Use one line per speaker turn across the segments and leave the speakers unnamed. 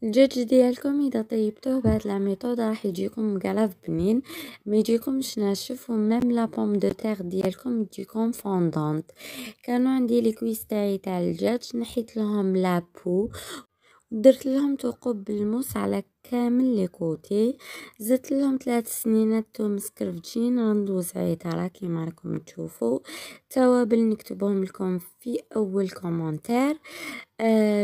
الدجاج ديالكم اذا طيبتوه بهاد لا ميثود راح يجيكم مقلف بنين، ما يجيكمش ناشف، وميم لا بوم دو تيغ ديالكم تجيكم فوندونت. كانوا عندي لي كويس تاع الدجاج، نحيت لهم لا بو، درت لهم ثقوب بالموس على كامل لي كوتي، زدت لهم 3 سنينات توم سكرفجين رندوز عيطرة كيما راكم تشوفوا. توابل نكتبهم لكم في اول كومنتير.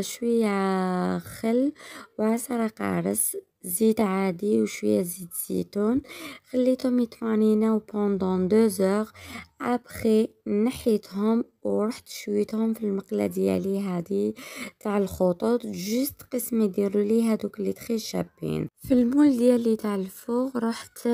شوية خل وعسل قارص، زيت عادي وشوية زيت زيتون. خليتهم يتماريناو بوندون 2 heures. ابخي نحيتهم ورحت شويتهم في المقله ديالي هذه تاع الخطوط، جوست قسم يديروا لي هذوك اللي تخي شابين. في المول ديالي تاع الفوق رحت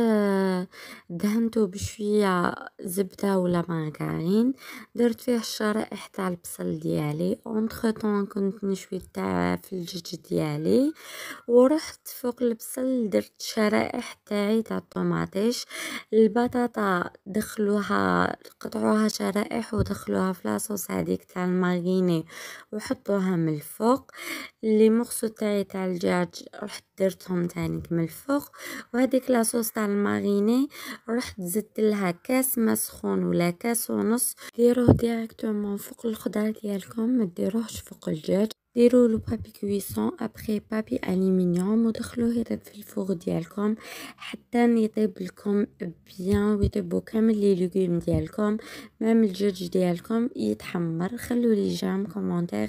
دهنته بشويه زبده ولا مارغرين، درت فيه الشرائح تاع البصل ديالي. اونتر طون كنت نشوي تاع في الدجاج ديالي، ورحت فوق البصل درت شرائح تاعي تاع الطوماطيش. البطاطا دخلوها قطعوها شرائح ودخلوها في لاصوص هذيك تاع الماريني وحطوها من الفوق. اللي مخصو تاعي تاع الدجاج رحت درتهم تاني من الفوق. وهذيك لاصوص تاع الماريني رحت زدت لها كاس مسخون ولا كاس ونص. ديروه ديريكتومون فوق الخضره ديالكم، ما ديروهش فوق الدجاج. ديروا له بابي كويسون، ابخي بابي الومنيوم، ودخلوه يطيب في الفوغ ديالكم حتى يطيب لكم بيان ويطيبوا كامل لي ليغوم ديالكم. ميم الدجاج ديالكم يتحمر. خلوا لي جيم كومونتير